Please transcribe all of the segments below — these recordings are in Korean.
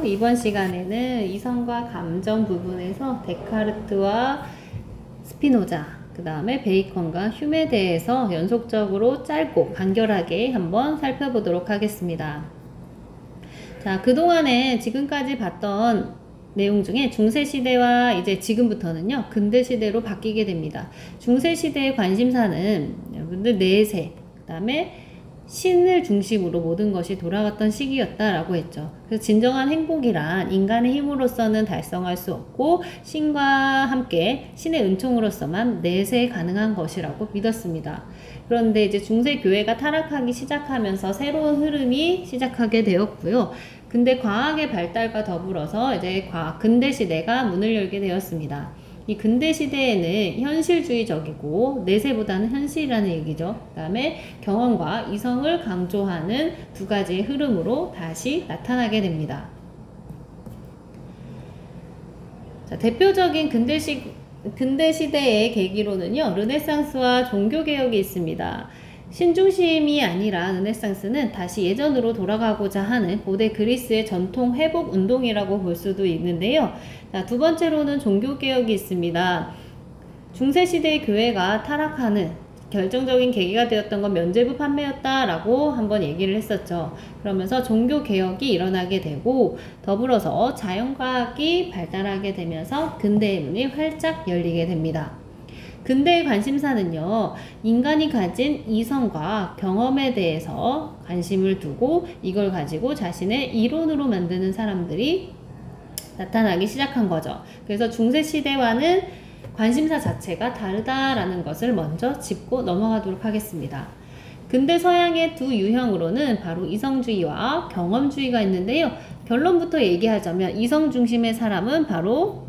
안녕하세요. 이번 시간에는 이성과 감정 부분에서 데카르트와 스피노자, 그 다음에 베이컨과 휴메에 대해서 연속적으로 짧고 간결하게 한번 살펴보도록 하겠습니다. 자, 그동안에 지금까지 봤던 내용 중에 중세시대와 이제 지금부터는요, 근대시대로 바뀌게 됩니다. 중세시대의 관심사는 여러분들 내세, 그 다음에 신을 중심으로 모든 것이 돌아갔던 시기였다라고 했죠. 그래서 진정한 행복이란 인간의 힘으로서는 달성할 수 없고 신과 함께 신의 은총으로서만 내세 가능한 것이라고 믿었습니다. 그런데 이제 중세 교회가 타락하기 시작하면서 새로운 흐름이 시작하게 되었고요. 근데 과학의 발달과 더불어서 이제 근대 시대가 문을 열게 되었습니다. 이 근대 시대에는 현실주의적이고 내세보다는 현실이라는 얘기죠. 그 다음에 경험과 이성을 강조하는 두 가지의 흐름으로 다시 나타나게 됩니다. 자, 대표적인 근대 시대의 계기로는요, 르네상스와 종교개혁이 있습니다. 신중심이 아니라 르네상스는 다시 예전으로 돌아가고자 하는 고대 그리스의 전통 회복 운동이라고 볼 수도 있는데요. 자, 두 번째로는 종교개혁이 있습니다. 중세시대의 교회가 타락하는 결정적인 계기가 되었던 건 면죄부 판매였다라고 한번 얘기를 했었죠. 그러면서 종교개혁이 일어나게 되고 더불어서 자연과학이 발달하게 되면서 근대의 문이 활짝 열리게 됩니다. 근대의 관심사는요, 인간이 가진 이성과 경험에 대해서 관심을 두고 이걸 가지고 자신의 이론으로 만드는 사람들이 나타나기 시작한 거죠. 그래서 중세시대와는 관심사 자체가 다르다라는 것을 먼저 짚고 넘어가도록 하겠습니다. 근대 서양의 두 유형으로는 바로 이성주의와 경험주의가 있는데요. 결론부터 얘기하자면 이성 중심의 사람은 바로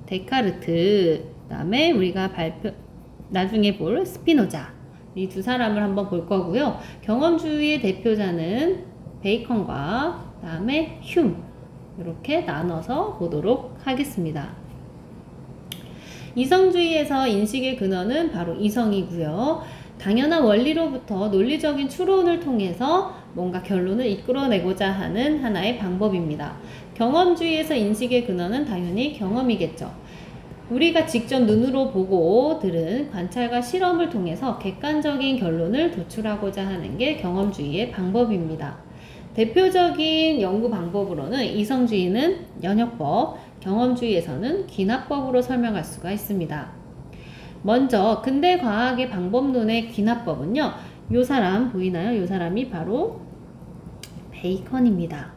데카르트, 그 다음에 우리가 나중에 볼 스피노자, 이 두 사람을 한번 볼 거고요. 경험주의의 대표자는 베이컨과 그 다음에 흉, 이렇게 나눠서 보도록 하겠습니다. 이성주의에서 인식의 근원은 바로 이성이고요. 당연한 원리로부터 논리적인 추론을 통해서 뭔가 결론을 이끌어내고자 하는 하나의 방법입니다. 경험주의에서 인식의 근원은 당연히 경험이겠죠. 우리가 직접 눈으로 보고 들은 관찰과 실험을 통해서 객관적인 결론을 도출하고자 하는 게 경험주의의 방법입니다. 대표적인 연구 방법으로는 이성주의는 연역법, 경험주의에서는 귀납법으로 설명할 수가 있습니다. 먼저 근대 과학의 방법론의 귀납법은요, 요 사람 보이나요? 요 사람이 바로 베이컨입니다.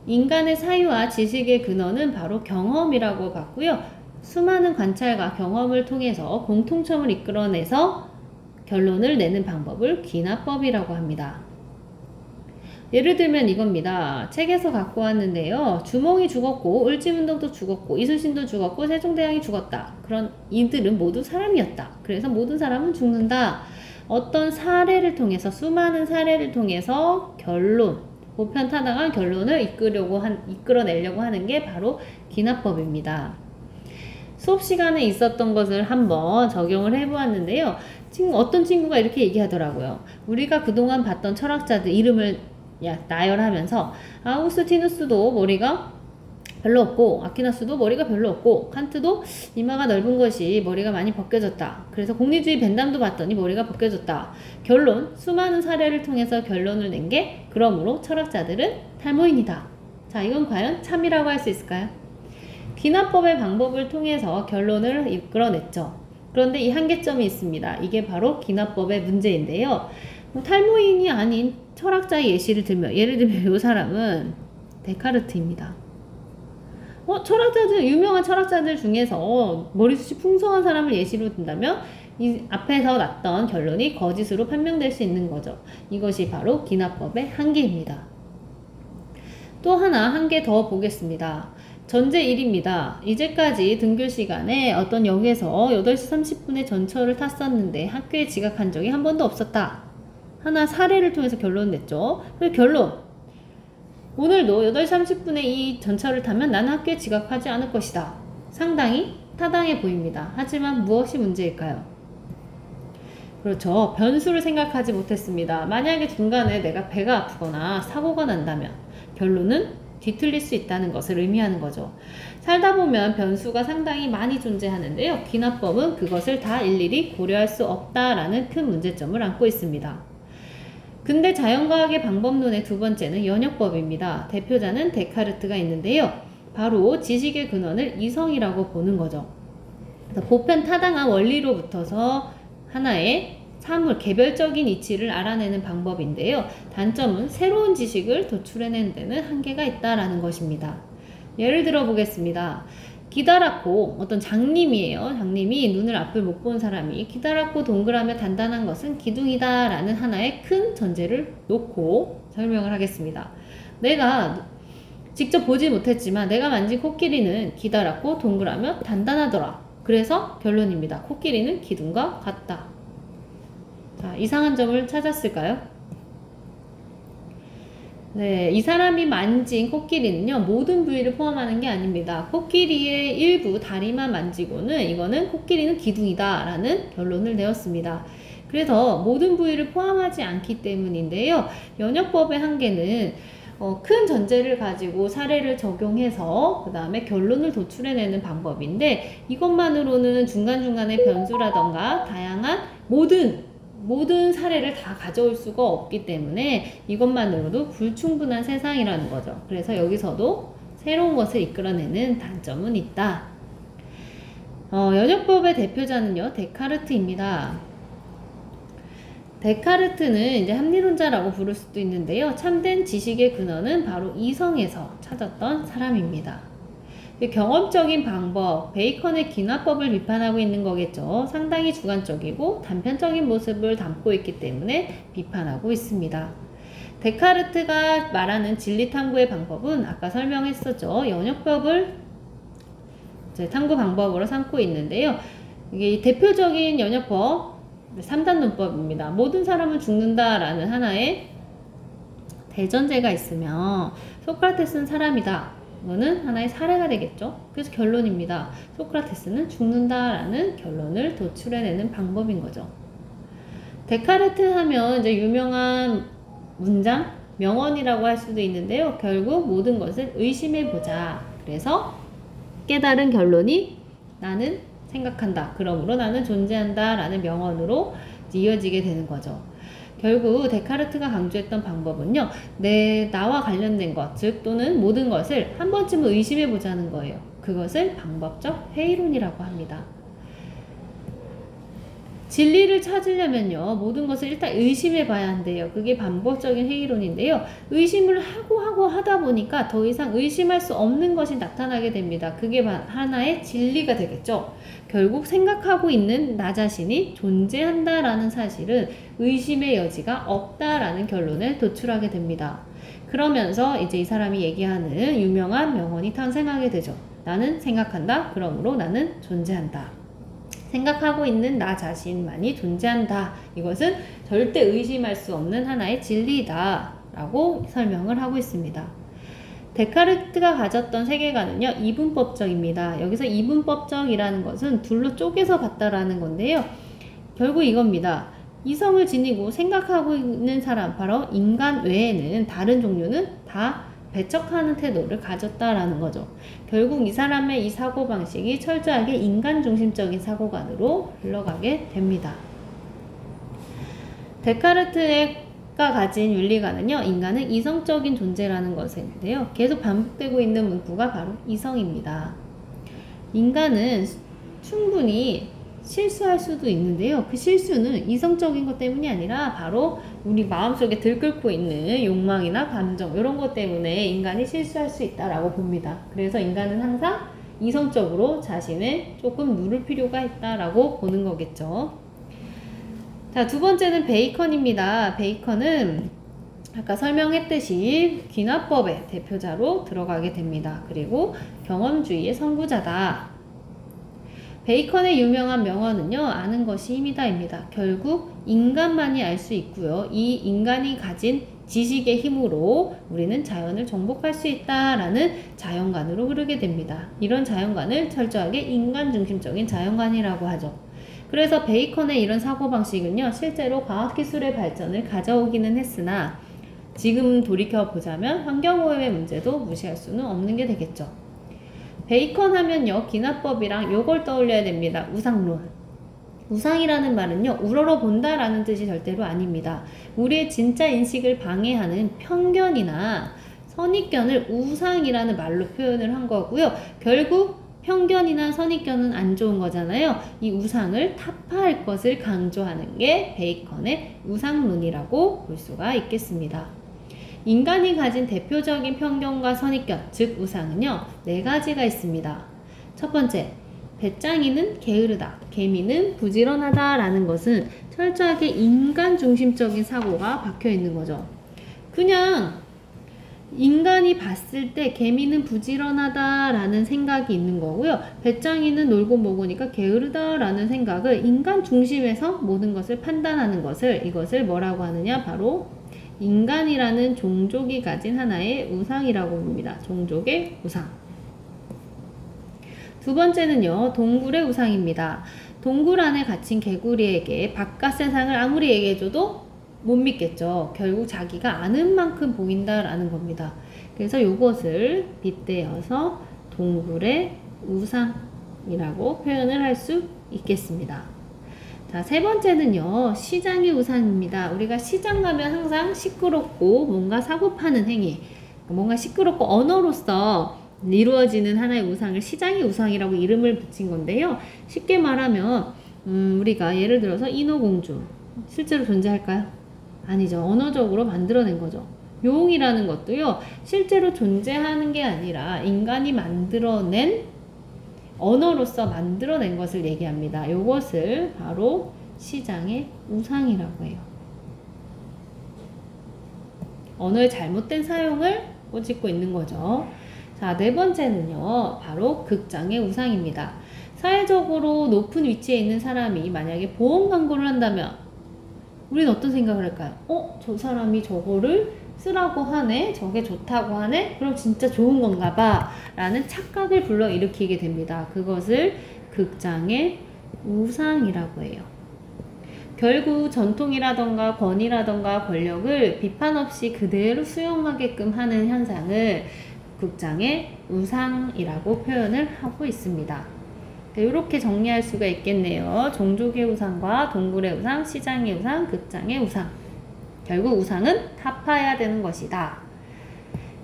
인간의 사유와 지식의 근원은 바로 경험이라고 봤고요. 수많은 관찰과 경험을 통해서 공통점을 이끌어내서 결론을 내는 방법을 귀납법이라고 합니다. 예를 들면 이겁니다. 책에서 갖고 왔는데요. 주몽이 죽었고 을지문덕도 죽었고 이순신도 죽었고 세종대왕이 죽었다. 그런 이들은 모두 사람이었다. 그래서 모든 사람은 죽는다. 어떤 사례를 통해서 수많은 사례를 통해서 결론, 보편타당한 결론을 이끌어내려고 하는 게 바로 귀납법입니다. 수업 시간에 있었던 것을 한번 적용을 해보았는데요. 어떤 친구가 이렇게 얘기하더라고요. 우리가 그동안 봤던 철학자들 이름을 나열하면서 아우구스티누스도 머리가 별로 없고 아퀴나스도 머리가 별로 없고 칸트도 이마가 넓은 것이 머리가 많이 벗겨졌다. 그래서 공리주의 벤담도 봤더니 머리가 벗겨졌다. 결론, 수많은 사례를 통해서 결론을 낸 게 그러므로 철학자들은 탈모인이다. 자, 이건 과연 참이라고 할 수 있을까요? 귀납법의 방법을 통해서 결론을 이끌어냈죠. 그런데 이 한계점이 있습니다. 이게 바로 귀납법의 문제인데요. 탈모인이 아닌 철학자의 예시를 들면, 예를 들면 이 사람은 데카르트입니다. 유명한 철학자들 중에서 머리숱이 풍성한 사람을 예시로 든다면 이 앞에서 났던 결론이 거짓으로 판명될 수 있는 거죠. 이것이 바로 귀납법의 한계입니다. 또 하나 한계 더 보겠습니다. 전제 1입니다. 이제까지 등교 시간에 어떤 역에서 8시 30분에 전철을 탔었는데 학교에 지각한 적이 한 번도 없었다. 하나 사례를 통해서 결론 냈죠. 그리고 결론. 오늘도 8시 30분에 이 전철을 타면 나는 학교에 지각하지 않을 것이다. 상당히 타당해 보입니다. 하지만 무엇이 문제일까요? 그렇죠. 변수를 생각하지 못했습니다. 만약에 중간에 내가 배가 아프거나 사고가 난다면 결론은 뒤틀릴 수 있다는 것을 의미하는 거죠. 살다 보면 변수가 상당히 많이 존재하는데요. 귀납법은 그것을 다 일일이 고려할 수 없다라는 큰 문제점을 안고 있습니다. 근대 자연과학의 방법론의 두 번째는 연역법입니다. 대표자는 데카르트가 있는데요. 바로 지식의 근원을 이성이라고 보는 거죠. 보편타당한 원리로부터서 하나의 사물, 개별적인 이치를 알아내는 방법인데요. 단점은 새로운 지식을 도출해내는 데는 한계가 있다라는 것입니다. 예를 들어 보겠습니다. 기다랗고 어떤 장님이에요. 장님이 눈을 앞을 못 본 사람이 기다랗고 동그라며 단단한 것은 기둥이다 라는 하나의 큰 전제를 놓고 설명을 하겠습니다. 내가 직접 보지 못했지만 내가 만진 코끼리는 기다랗고 동그라며 단단하더라. 그래서 결론입니다. 코끼리는 기둥과 같다. 자, 이상한 점을 찾았을까요? 네, 이 사람이 만진 코끼리는요, 모든 부위를 포함하는 게 아닙니다. 코끼리의 일부 다리만 만지고는 이거는 코끼리는 기둥이다 라는 결론을 내었습니다. 그래서 모든 부위를 포함하지 않기 때문인데요. 연역법의 한계는 큰 전제를 가지고 사례를 적용해서 그 다음에 결론을 도출해내는 방법인데, 이것만으로는 중간중간에 변수라던가 다양한 모든 사례를 다 가져올 수가 없기 때문에 이것만으로도 불충분한 세상이라는 거죠. 그래서 여기서도 새로운 것을 이끌어내는 단점은 있다. 연역법의 대표자는요, 데카르트입니다. 데카르트는 이제 합리론자라고 부를 수도 있는데요. 참된 지식의 근원은 바로 이성에서 찾았던 사람입니다. 경험적인 방법, 베이컨의 귀납법을 비판하고 있는 거겠죠. 상당히 주관적이고 단편적인 모습을 담고 있기 때문에 비판하고 있습니다. 데카르트가 말하는 진리 탐구의 방법은 아까 설명했었죠. 연역법을 이제 탐구 방법으로 삼고 있는데요. 이게 대표적인 연역법 3단 논법입니다. 모든 사람은 죽는다라는 하나의 대전제가 있으면 소크라테스는 사람이다. 이거는 하나의 사례가 되겠죠. 그래서 결론입니다. 소크라테스는 죽는다라는 결론을 도출해내는 방법인 거죠. 데카르트 하면 이제 유명한 문장, 명언이라고 할 수도 있는데요. 결국 모든 것을 의심해보자. 그래서 깨달은 결론이 나는 생각한다. 그러므로 나는 존재한다. 라는 명언으로 이어지게 되는 거죠. 결국 데카르트가 강조했던 방법은요, 나와 관련된 것, 즉 또는 모든 것을 한 번쯤은 의심해 보자는 거예요. 그것을 방법적 회의론이라고 합니다. 진리를 찾으려면요, 모든 것을 일단 의심해 봐야 한대요. 그게 반복적인 회의론인데요. 의심을 하고 하다 보니까 더 이상 의심할 수 없는 것이 나타나게 됩니다. 그게 하나의 진리가 되겠죠. 결국 생각하고 있는 나 자신이 존재한다라는 사실은 의심의 여지가 없다라는 결론을 도출하게 됩니다. 그러면서 이제 이 사람이 얘기하는 유명한 명언이 탄생하게 되죠. 나는 생각한다. 그러므로 나는 존재한다. 생각하고 있는 나 자신만이 존재한다. 이것은 절대 의심할 수 없는 하나의 진리다 라고 설명을 하고 있습니다. 데카르트가 가졌던 세계관은요, 이분법적입니다. 여기서 이분법적이라는 것은 둘로 쪼개서 봤다라는 건데요. 결국 이겁니다. 이성을 지니고 생각하고 있는 사람, 바로 인간 외에는 다른 종류는 다 배척하는 태도를 가졌다라는 거죠. 결국 이 사람의 이 사고방식이 철저하게 인간 중심적인 사고관으로 흘러가게 됩니다. 데카르트가 가진 윤리관은요, 인간은 이성적인 존재라는 것인데요. 계속 반복되고 있는 문구가 바로 이성입니다. 인간은 충분히 실수할 수도 있는데요. 그 실수는 이성적인 것 때문이 아니라 바로 우리 마음속에 들끓고 있는 욕망이나 감정, 이런 것 때문에 인간이 실수할 수 있다라고 봅니다. 그래서 인간은 항상 이성적으로 자신을 조금 누를 필요가 있다라고 보는 거겠죠. 자, 두 번째는 베이컨입니다. 베이컨은 아까 설명했듯이 귀납법의 대표자로 들어가게 됩니다. 그리고 경험주의의 선구자다. 베이컨의 유명한 명언은요, 아는 것이 힘이다입니다. 결국 인간만이 알 수 있고요. 이 인간이 가진 지식의 힘으로 우리는 자연을 정복할 수 있다라는 자연관으로 흐르게 됩니다. 이런 자연관을 철저하게 인간 중심적인 자연관이라고 하죠. 그래서 베이컨의 이런 사고방식은요, 실제로 과학기술의 발전을 가져오기는 했으나 지금 돌이켜보자면 환경오염의 문제도 무시할 수는 없는 게 되겠죠. 베이컨 하면요, 기납법이랑 요걸 떠올려야 됩니다. 우상론. 우상이라는 말은요, 우러러본다 라는 뜻이 절대로 아닙니다. 우리의 진짜 인식을 방해하는 편견이나 선입견을 우상이라는 말로 표현을 한 거고요. 결국 편견이나 선입견은 안 좋은 거잖아요. 이 우상을 타파할 것을 강조하는 게 베이컨의 우상론이라고 볼 수가 있겠습니다. 인간이 가진 대표적인 편견과 선입견, 즉 우상은요, 4가지가 있습니다. 첫 번째, 배짱이는 게으르다, 개미는 부지런하다 라는 것은 철저하게 인간 중심적인 사고가 박혀 있는 거죠. 그냥 인간이 봤을 때 개미는 부지런하다 라는 생각이 있는 거고요. 배짱이는 놀고 먹으니까 게으르다 라는 생각을 인간 중심에서 모든 것을 판단하는 것을, 이것을 뭐라고 하느냐, 바로 인간이라는 종족이 가진 하나의 우상이라고 봅니다. 종족의 우상. 두 번째는요, 동굴의 우상입니다. 동굴 안에 갇힌 개구리에게 바깥 세상을 아무리 얘기해줘도 못 믿겠죠. 결국 자기가 아는 만큼 보인다라는 겁니다. 그래서 이것을 빗대어서 동굴의 우상이라고 표현을 할 수 있겠습니다. 자, 세 번째는요, 시장의 우상입니다. 우리가 시장 가면 항상 시끄럽고 뭔가 사고 파는 행위, 뭔가 시끄럽고 언어로서 이루어지는 하나의 우상을 시장의 우상이라고 이름을 붙인 건데요. 쉽게 말하면 우리가 예를 들어서 인어공주 실제로 존재할까요? 아니죠. 언어적으로 만들어낸 거죠. 용이라는 것도요, 실제로 존재하는 게 아니라 인간이 만들어낸, 언어로서 만들어낸 것을 얘기합니다. 이것을 바로 시장의 우상이라고 해요. 언어의 잘못된 사용을 꼬집고 있는 거죠. 자, 4번째는요, 바로 극장의 우상입니다. 사회적으로 높은 위치에 있는 사람이 만약에 보험 광고를 한다면 우리는 어떤 생각을 할까요? 저 사람이 저거를 쓰라고 하네? 저게 좋다고 하네? 그럼 진짜 좋은 건가 봐 라는 착각을 불러일으키게 됩니다. 그것을 극장의 우상이라고 해요. 결국 전통이라던가 권위라던가 권력을 비판 없이 그대로 수용하게끔 하는 현상을 극장의 우상이라고 표현을 하고 있습니다. 이렇게 정리할 수가 있겠네요. 종족의 우상과 동굴의 우상, 시장의 우상, 극장의 우상. 결국 우상은 타파해야 되는 것이다.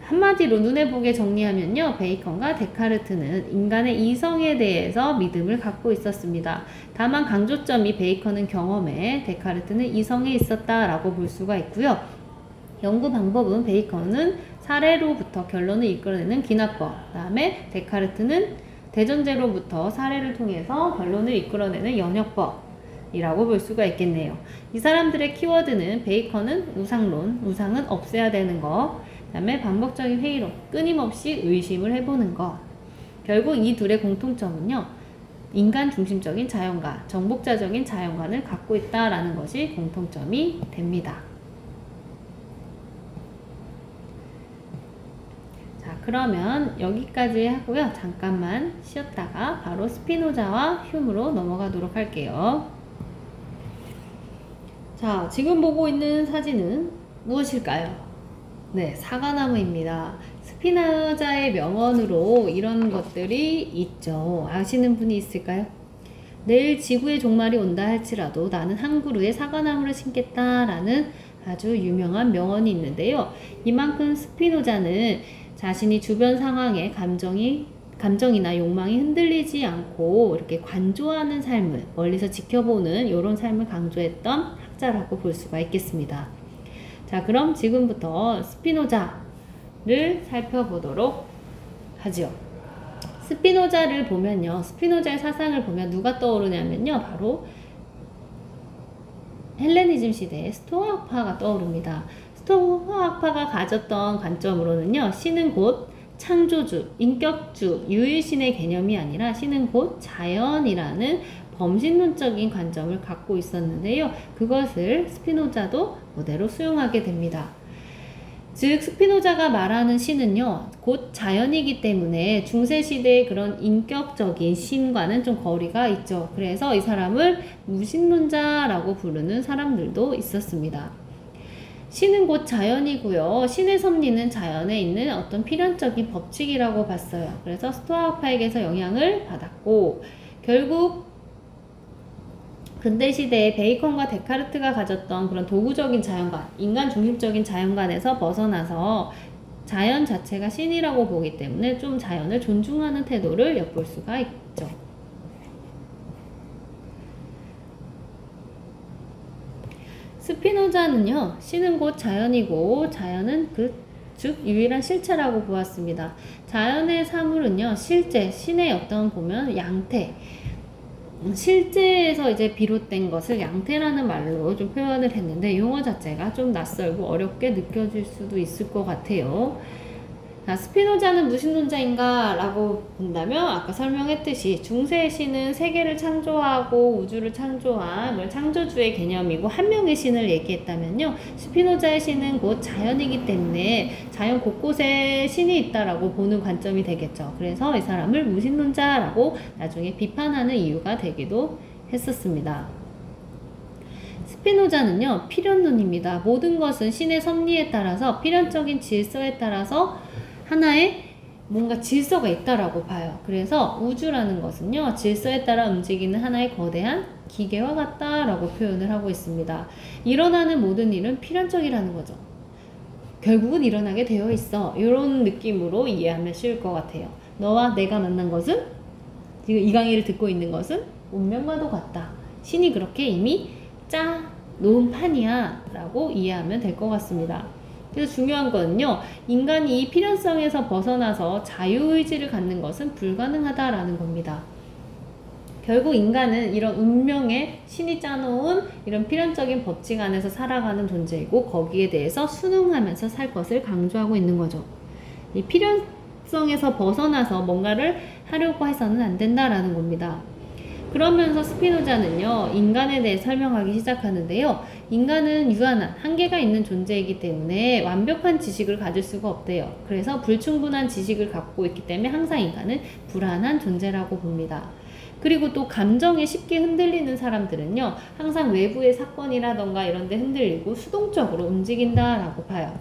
한마디로 눈에 보게 정리하면요, 베이컨과 데카르트는 인간의 이성에 대해서 믿음을 갖고 있었습니다. 다만 강조점이 베이컨은 경험에, 데카르트는 이성에 있었다라고 볼 수가 있고요. 연구 방법은 베이컨은 사례로부터 결론을 이끌어내는 기납법, 그 다음에 데카르트는 대전제로부터 사례를 통해서 결론을 이끌어내는 연역법이라고 볼 수가 있겠네요. 이 사람들의 키워드는 베이컨은 우상론, 우상은 없애야 되는 것, 그 다음에 반복적인 회의론, 끊임없이 의심을 해보는 것. 결국 이 둘의 공통점은요, 인간 중심적인 자연과 정복자적인 자연관을 갖고 있다라는 것이 공통점이 됩니다. 그러면 여기까지 하고요. 잠깐만 쉬었다가 바로 스피노자와 휴무로 넘어가도록 할게요. 자, 지금 보고 있는 사진은 무엇일까요? 네, 사과나무입니다. 스피노자의 명언으로 이런 것들이 있죠. 아시는 분이 있을까요? 내일 지구의 종말이 온다 할지라도 나는 한 그루의 사과나무를 심겠다라는 아주 유명한 명언이 있는데요. 이만큼 스피노자는 자신이 주변 상황에 감정이나 욕망이 흔들리지 않고 이렇게 관조하는 삶을 멀리서 지켜보는 이런 삶을 강조했던 학자라고 볼 수가 있겠습니다. 자, 그럼 지금부터 스피노자를 살펴보도록 하죠. 스피노자를 보면요, 스피노자의 사상을 보면 누가 떠오르냐면요, 바로 헬레니즘 시대의 스토아파가 떠오릅니다. 스토아파가 가졌던 관점으로는요, 신은 곧 창조주, 인격주, 유일신의 개념이 아니라 신은 곧 자연이라는 범신론적인 관점을 갖고 있었는데요. 그것을 스피노자도 그대로 수용하게 됩니다. 즉 스피노자가 말하는 신은요, 곧 자연이기 때문에 중세시대의 그런 인격적인 신과는 좀 거리가 있죠. 그래서 이 사람을 무신론자라고 부르는 사람들도 있었습니다. 신은 곧 자연이고요. 신의 섭리는 자연에 있는 어떤 필연적인 법칙이라고 봤어요. 그래서 스토아파에게서 영향을 받았고, 결국 근대 시대에 베이컨과 데카르트가 가졌던 그런 도구적인 자연관, 인간 중심적인 자연관에서 벗어나서 자연 자체가 신이라고 보기 때문에 좀 자연을 존중하는 태도를 엿볼 수가 있죠. 스피노자는요, 신은 곧 자연이고 자연은 즉 유일한 실체라고 보았습니다. 자연의 사물은요, 실제, 신의 어떤 보면 양태, 실제에서 이제 비롯된 것을 양태라는 말로 좀 표현을 했는데, 용어 자체가 좀 낯설고 어렵게 느껴질 수도 있을 것 같아요. 자, 스피노자는 무신론자인가? 라고 본다면 아까 설명했듯이 중세의 신은 세계를 창조하고 우주를 창조한 창조주의 개념이고 한 명의 신을 얘기했다면요, 스피노자의 신은 곧 자연이기 때문에 자연 곳곳에 신이 있다라고 보는 관점이 되겠죠. 그래서 이 사람을 무신론자라고 나중에 비판하는 이유가 되기도 했었습니다. 스피노자는요, 필연론입니다. 모든 것은 신의 섭리에 따라서 필연적인 질서에 따라서 하나의 뭔가 질서가 있다라고 봐요. 그래서 우주라는 것은요, 질서에 따라 움직이는 하나의 거대한 기계와 같다라고 표현을 하고 있습니다. 일어나는 모든 일은 필연적이라는 거죠. 결국은 일어나게 되어 있어. 이런 느낌으로 이해하면 쉬울 것 같아요. 너와 내가 만난 것은, 지금 이 강의를 듣고 있는 것은 운명과도 같다. 신이 그렇게 이미 짜 놓은 판이야 라고 이해하면 될 것 같습니다. 그래서 중요한 거는요, 인간이 이 필연성에서 벗어나서 자유의지를 갖는 것은 불가능하다라는 겁니다. 결국 인간은 이런 운명에 신이 짜놓은 이런 필연적인 법칙 안에서 살아가는 존재이고 거기에 대해서 순응하면서 살 것을 강조하고 있는 거죠. 이 필연성에서 벗어나서 뭔가를 하려고 해서는 안 된다라는 겁니다. 그러면서 스피노자는요, 인간에 대해 설명하기 시작하는데요, 인간은 유한한 한계가 있는 존재이기 때문에 완벽한 지식을 가질 수가 없대요. 그래서 불충분한 지식을 갖고 있기 때문에 항상 인간은 불안한 존재라고 봅니다. 그리고 또 감정에 쉽게 흔들리는 사람들은요, 항상 외부의 사건이라던가 이런 데 흔들리고 수동적으로 움직인다라고 봐요.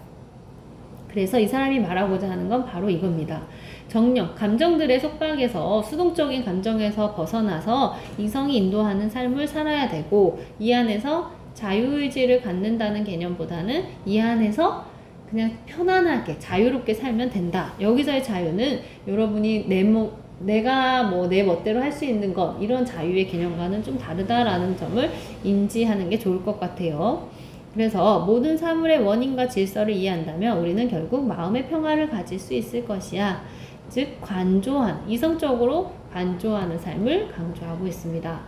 그래서 이 사람이 말하고자 하는 건 바로 이겁니다. 정령, 감정들의 속박에서 수동적인 감정에서 벗어나서 이성이 인도하는 삶을 살아야 되고, 이 안에서 자유의지를 갖는다는 개념보다는 이 안에서 그냥 편안하게 자유롭게 살면 된다. 여기서의 자유는 여러분이 내가 내 멋대로 할 수 있는 것, 이런 자유의 개념과는 좀 다르다라는 점을 인지하는 게 좋을 것 같아요. 그래서 모든 사물의 원인과 질서를 이해한다면 우리는 결국 마음의 평화를 가질 수 있을 것이야. 즉 관조한, 이성적으로 관조하는 삶을 강조하고 있습니다.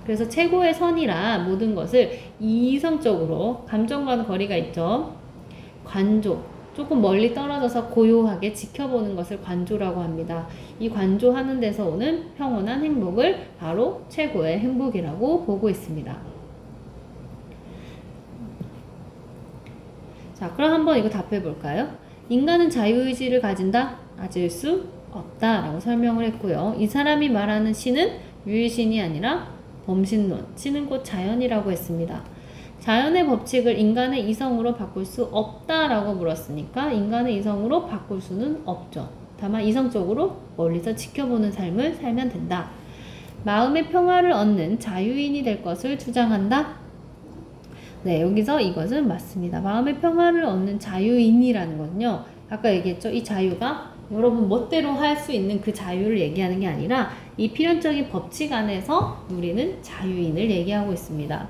그래서 최고의 선이라 모든 것을 이성적으로, 감정과는 거리가 있죠. 관조, 조금 멀리 떨어져서 고요하게 지켜보는 것을 관조라고 합니다. 이 관조하는 데서 오는 평온한 행복을 바로 최고의 행복이라고 보고 있습니다. 자, 그럼 한번 이거 답해 볼까요? 인간은 자유의지를 가질 수 없다 라고 설명을 했고요. 이 사람이 말하는 신은 유일신이 아니라 범신론, 신은 곧 자연이라고 했습니다. 자연의 법칙을 인간의 이성으로 바꿀 수 없다라고 물었으니까 인간의 이성으로 바꿀 수는 없죠. 다만 이성적으로 멀리서 지켜보는 삶을 살면 된다. 마음의 평화를 얻는 자유인이 될 것을 주장한다. 네, 여기서 이것은 맞습니다. 마음의 평화를 얻는 자유인이라는 거는요, 아까 얘기했죠. 이 자유가 여러분 멋대로 할 수 있는 그 자유를 얘기하는 게 아니라 이 필연적인 법칙 안에서 누리는 자유인을 얘기하고 있습니다.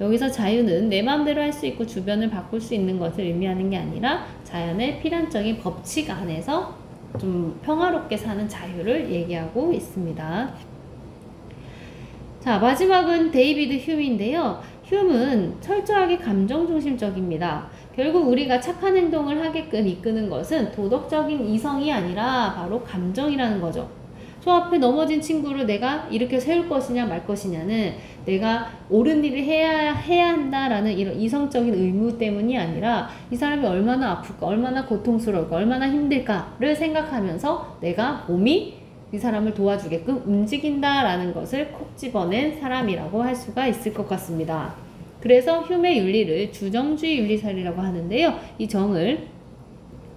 여기서 자유는 내 마음대로 할 수 있고 주변을 바꿀 수 있는 것을 의미하는 게 아니라 자연의 필연적인 법칙 안에서 좀 평화롭게 사는 자유를 얘기하고 있습니다. 자, 마지막은 데이비드 휴미인데요. 휴는 철저하게 감정중심적입니다. 결국 우리가 착한 행동을 하게끔 이끄는 것은 도덕적인 이성이 아니라 바로 감정이라는 거죠. 저 앞에 넘어진 친구를 내가 이렇게 세울 것이냐 말 것이냐는 내가 옳은 일을 해야 한다라는 이런 이성적인 의무 때문이 아니라 이 사람이 얼마나 아플까, 얼마나 고통스러울까, 얼마나 힘들까를 생각하면서 내가 몸이 이 사람을 도와주게끔 움직인다라는 것을 콕 집어낸 사람이라고 할 수가 있을 것 같습니다. 그래서 휴메 윤리를 주정주의 윤리설이라고 하는데요. 이 정을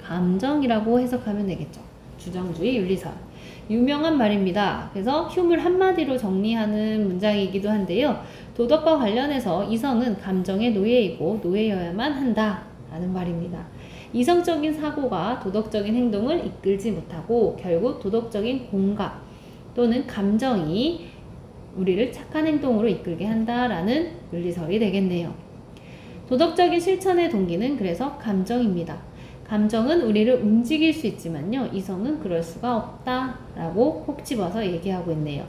감정이라고 해석하면 되겠죠. 주정주의 윤리설. 유명한 말입니다. 그래서 휴를 한마디로 정리하는 문장이기도 한데요. 도덕과 관련해서 이성은 감정의 노예이고 노예여야만 한다 라는 말입니다. 이성적인 사고가 도덕적인 행동을 이끌지 못하고 결국 도덕적인 공감 또는 감정이 우리를 착한 행동으로 이끌게 한다라는 윤리설이 되겠네요. 도덕적인 실천의 동기는 그래서 감정입니다. 감정은 우리를 움직일 수 있지만요. 이성은 그럴 수가 없다라고 콕 집어서 얘기하고 있네요.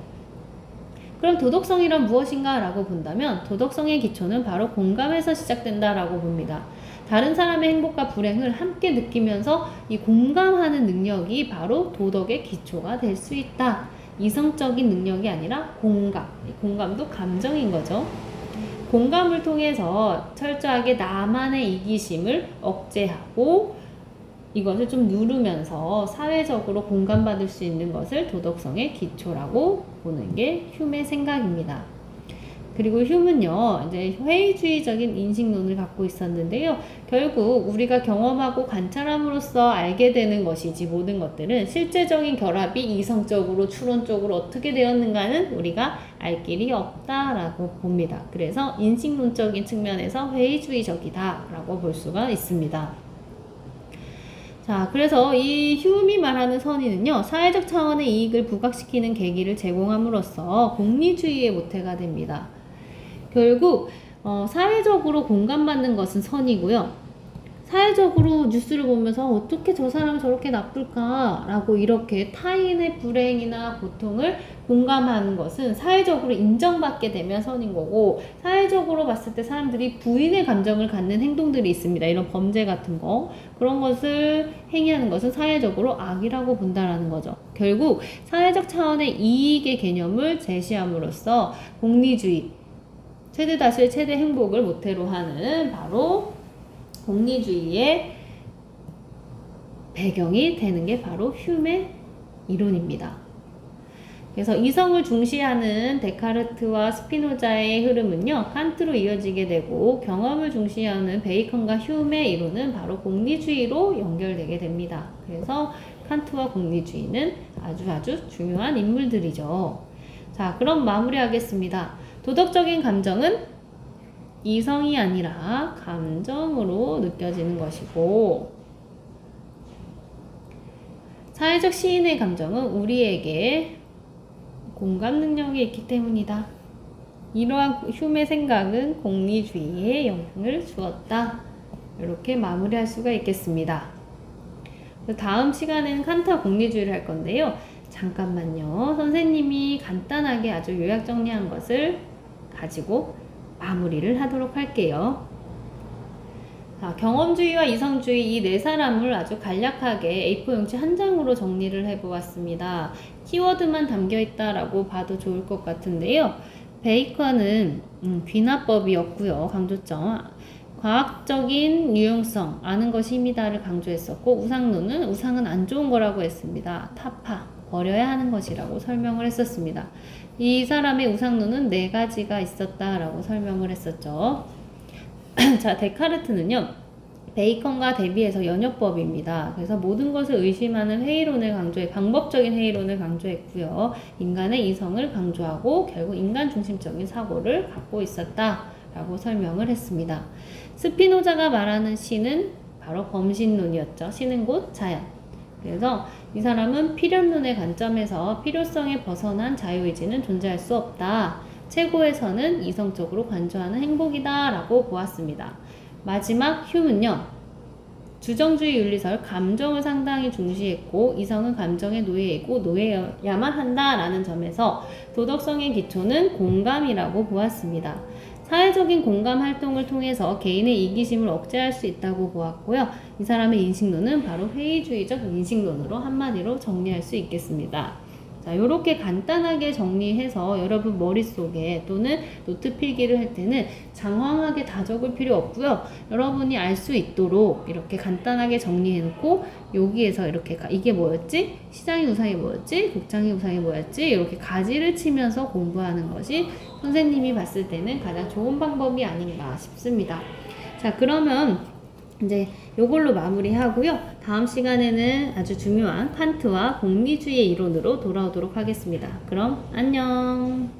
그럼 도덕성이란 무엇인가 라고 본다면 도덕성의 기초는 바로 공감에서 시작된다라고 봅니다. 다른 사람의 행복과 불행을 함께 느끼면서 이 공감하는 능력이 바로 도덕의 기초가 될 수 있다. 이성적인 능력이 아니라 공감. 공감도 감정인 거죠. 공감을 통해서 철저하게 나만의 이기심을 억제하고 이것을 좀 누르면서 사회적으로 공감받을 수 있는 것을 도덕성의 기초라고 보는 게 휴메의 생각입니다. 그리고 휴는요, 이제 회의주의적인 인식론을 갖고 있었는데요. 결국 우리가 경험하고 관찰함으로써 알게 되는 것이지 모든 것들은 실제적인 결합이 이성적으로 추론적으로 어떻게 되었는가는 우리가 알 길이 없다라고 봅니다. 그래서 인식론적인 측면에서 회의주의적이다라고 볼 수가 있습니다. 자, 그래서 이 휴움이 말하는 선의는요, 사회적 차원의 이익을 부각시키는 계기를 제공함으로써 공리주의의 모태가 됩니다. 결국 사회적으로 공감받는 것은 선이고요. 사회적으로 뉴스를 보면서 어떻게 저 사람은 저렇게 나쁠까 라고 이렇게 타인의 불행이나 고통을 공감하는 것은 사회적으로 인정받게 되면 선인 거고, 사회적으로 봤을 때 사람들이 부인의 감정을 갖는 행동들이 있습니다. 이런 범죄 같은 거, 그런 것을 행위하는 것은 사회적으로 악이라고 본다라는 거죠. 결국 사회적 차원의 이익의 개념을 제시함으로써 공리주의, 최대 다수의 최대 행복을 모태로 하는 바로 공리주의의 배경이 되는 게 바로 휴메 이론입니다. 그래서 이성을 중시하는 데카르트와 스피노자의 흐름은요, 칸트로 이어지게 되고, 경험을 중시하는 베이컨과 휴메 이론은 바로 공리주의로 연결되게 됩니다. 그래서 칸트와 공리주의는 아주 중요한 인물들이죠. 자, 그럼 마무리하겠습니다. 도덕적인 감정은 이성이 아니라 감정으로 느껴지는 것이고, 사회적 시인의 감정은 우리에게 공감 능력이 있기 때문이다. 이러한 휴메의 생각은 공리주의에 영향을 주었다. 이렇게 마무리할 수가 있겠습니다. 다음 시간에는 칸트와 공리주의를 할 건데요. 잠깐만요. 선생님이 간단하게 아주 요약 정리한 것을 가지고 마무리를 하도록 할게요. 자, 경험주의와 이성주의 이 네 사람을 아주 간략하게 A4 용지 한 장으로 정리를 해보았습니다. 키워드만 담겨있다라고 봐도 좋을 것 같은데요. 베이컨은 귀납법이었고요. 강조점. 과학적인 유용성, 아는 것이 힘이다를 강조했었고, 우상론은 우상은 안 좋은 거라고 했습니다. 타파, 버려야 하는 것이라고 설명을 했었습니다. 이 사람의 우상론은 네 가지가 있었다라고 설명을 했었죠. 자, 데카르트는요, 베이컨과 대비해서 연역법입니다. 그래서 모든 것을 의심하는 회의론을 방법적인 회의론을 강조했고요. 인간의 이성을 강조하고 결국 인간 중심적인 사고를 갖고 있었다라고 설명을 했습니다. 스피노자가 말하는 신은 바로 범신론이었죠. 신은 곧 자연. 그래서 이 사람은 필연론의 관점에서 필요성에 벗어난 자유의지는 존재할 수 없다. 최고의 선은 이성적으로 관조하는 행복이다 라고 보았습니다. 마지막 휴는요, 주정주의 윤리설 감정을 상당히 중시했고, 이성은 감정의 노예이고 노예여야만 한다라는 점에서 도덕성의 기초는 공감이라고 보았습니다. 사회적인 공감 활동을 통해서 개인의 이기심을 억제할 수 있다고 보았고요. 이 사람의 인식론은 바로 회의주의적 인식론으로 한마디로 정리할 수 있겠습니다. 자, 요렇게 간단하게 정리해서 여러분 머릿속에 또는 노트 필기를 할 때는 장황하게 다 적을 필요 없고요. 여러분이 알 수 있도록 이렇게 간단하게 정리해 놓고 여기에서 이렇게 이게 뭐였지? 시장의 우상이 뭐였지? 곡창의 우상이 뭐였지? 이렇게 가지를 치면서 공부하는 것이 선생님이 봤을 때는 가장 좋은 방법이 아닌가 싶습니다. 자, 그러면 이제 요걸로 마무리하고요. 다음 시간에는 아주 중요한 칸트와 공리주의 이론으로 돌아오도록 하겠습니다. 그럼 안녕.